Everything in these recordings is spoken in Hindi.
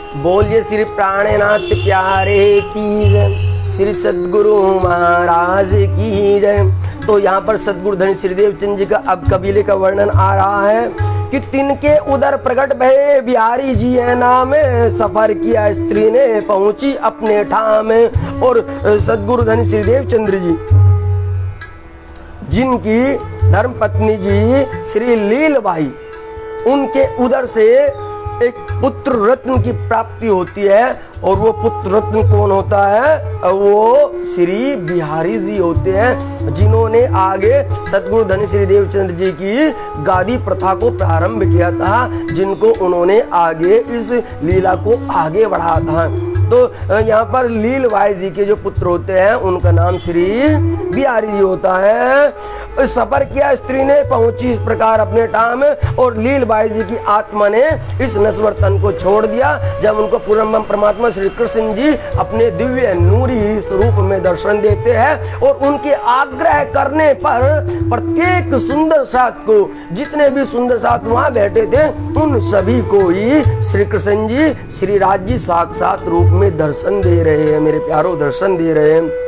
बोलिए श्री प्राणनाथ प्यारे की जय, श्री सद्गुरु महाराज की जय। तो यहाँ पर सद्गुरु धनी श्रीदेव चंद जी का अब कबीले का वर्णन आ रहा है कि तिनके उदर प्रकट भये बिहारी जी है नाम, सफर किया स्त्री ने पहुंची अपने ठाम। और सद्गुरु धनी श्रीदेव चंद्र जी जिनकी धर्मपत्नी जी श्री लीलबाई, उनके उदर से एक पुत्र रत्न की प्राप्ति होती है। और वो पुत्र रत्न कौन होता है? वो श्री बिहारी जी होते हैं, जिन्होंने आगे सद्गुरु धनी श्री देवचंद्र जी की गादी प्रथा को प्रारंभ किया था, जिनको उन्होंने आगे इस लीला को आगे बढ़ाया था। तो यहाँ पर लीलबाई जी के जो पुत्र होते हैं उनका नाम श्री बिहारी जी होता है। सफर किया स्त्री ने पहुंची इस प्रकार अपने टाम, और लीलबाई जी की आत्मा ने इस नश्वर तन को छोड़ दिया। जब उनको पूर्णब्रह्म परमात्मा श्री कृष्ण जी अपने दिव्य नूरी स्वरूप में दर्शन देते हैं, और उनके आग्रह करने पर प्रत्येक सुंदर साथ को, जितने भी सुंदर साथ वहां बैठे थे, उन सभी को ही श्री कृष्ण जी श्री राज जी साक्षात रूप में दर्शन दे रहे हैं। मेरे प्यारों, दर्शन दे रहे हैं।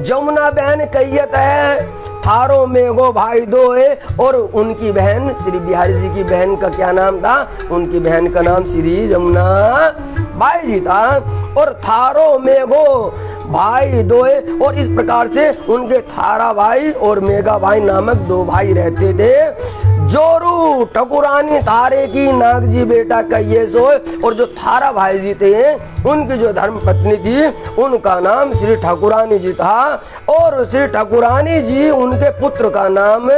जमुना बहन कैयत है थारो मेघो भाई दोए, और उनकी बहन श्री बिहारी जी की बहन का क्या नाम था? उनकी बहन का नाम श्री जमुना बाई जी था। और थारो मेघो भाई दोए, और इस प्रकार से उनके थारा भाई और मेघा भाई नामक दो भाई रहते थे। जोरू ठकुरानी थारे की नाग जी बेटा कहिए सोए, और जो थारा भाई जी थे उनकी जो धर्म पत्नी थी उनका नाम श्री ठकुरानी जी था, और श्री ठकुरानी जी उनके पुत्र का नाम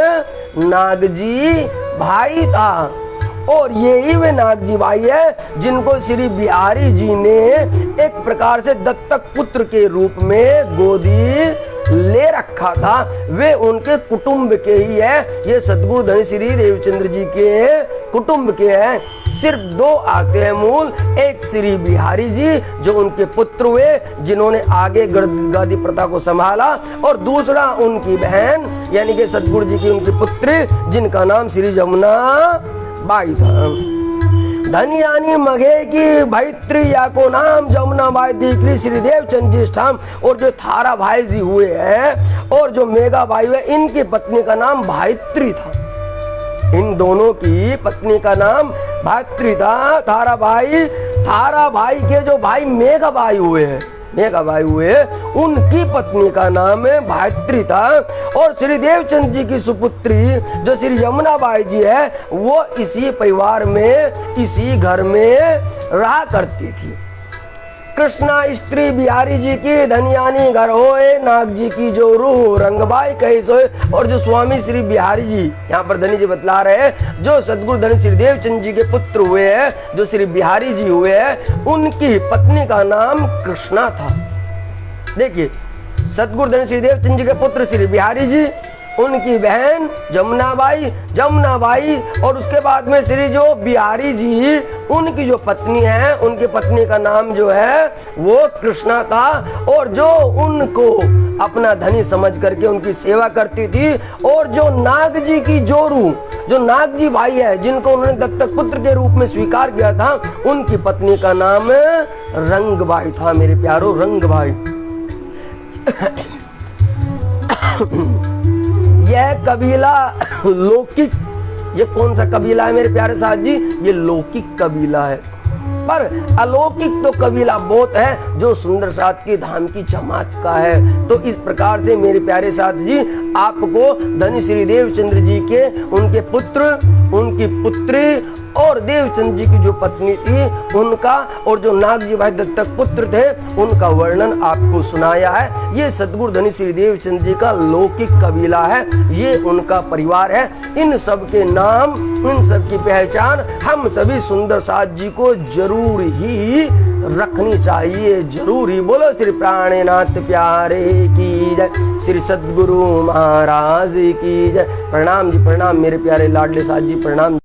नागजी भाई था। और यही वे नागजी भाई है जिनको श्री बिहारी जी ने एक प्रकार से दत्तक पुत्र के रूप में गोदी ले रखा था। वे उनके कुटुंब के ही है, ये सद्गुरु धनी श्री देवचंद्र जी के कुटुंब के हैं। सिर्फ दो आते हैं मूल, एक श्री बिहारी जी जो उनके पुत्र हुए, जिन्होंने आगे गादी प्रथा को संभाला, और दूसरा उनकी बहन यानी कि सद्गुरु जी की उनकी पुत्री, जिनका नाम श्री जमुना बाई था। धनियानी मघे की भाईत्री या को नाम जमुना बाई दीकरी श्री देवचंद जी ठाम। और जो थारा भाई जी हुए हैं और जो मेघा बाई हुए, इनकी पत्नी का नाम भाईत्री था। इन दोनों की पत्नी का नाम भाईत्री था। थारा भाई के जो भाई मेघा बाई हुए हैं, उनकी पत्नी का नाम भाईत्री था। और श्री देवचंद जी की सुपुत्री जो श्री यमुना बाई जी है, वो इसी परिवार में, इसी घर में रहा करती थी। कृष्णा स्त्री बिहारी जी की धनियानी घर होए, नाग जी की जो रूह रंगबाई कही सोए। और जो स्वामी श्री बिहारी जी यहाँ पर धनी जी बतला रहे हैं, जो सद्गुरु धनी श्री देवचंद जी के पुत्र हुए हैं, जो श्री बिहारी जी हुए हैं, उनकी पत्नी का नाम कृष्णा था। देखिए, सद्गुरु धनी श्री देवचंद जी के पुत्र श्री बिहारी जी, उनकी बहन जमुना बाई, और उसके बाद में श्री जो बिहारी जी, उनकी जो पत्नी है, उनकी पत्नी का नाम जो है वो कृष्णा था। और जो उनको अपना धनी समझ करके उनकी सेवा करती थी। और जो नाग जी की जोरू, जो नाग जी भाई है, जिनको उन्होंने दत्तक पुत्र के रूप में स्वीकार किया था, उनकी पत्नी का नाम रंगबाई था। मेरे प्यारों, रंगबाई। यह कबीला लौकिक, ये कौन सा कबीला है मेरे प्यारे साथ जी? ये लौकिक कबीला है, पर अलौकिक तो कबीला बहुत है जो सुंदर साथ की धाम की जमात का है। तो इस प्रकार से मेरे प्यारे साथ जी, आपको धनी श्री देवचंद्र जी के उनके पुत्र, उनकी पुत्री और देवचंद जी की जो पत्नी थी उनका, और जो नाग जी भाई दत्तक पुत्र थे, उनका वर्णन आपको सुनाया है। ये सद्गुरु धनी श्री देवचंद जी का लौकिक कबीला है, ये उनका परिवार है। इन सब के नाम, इन सब की पहचान हम सभी सुंदर साथ जी को जरूर ही रखनी चाहिए, जरूर ही। बोलो श्री प्राणनाथ प्यारे की जय, श्री सद्गुरु महाराज की जय। प्रणाम जी, प्रणाम मेरे प्यारे लाडले साथ जी, प्रणाम।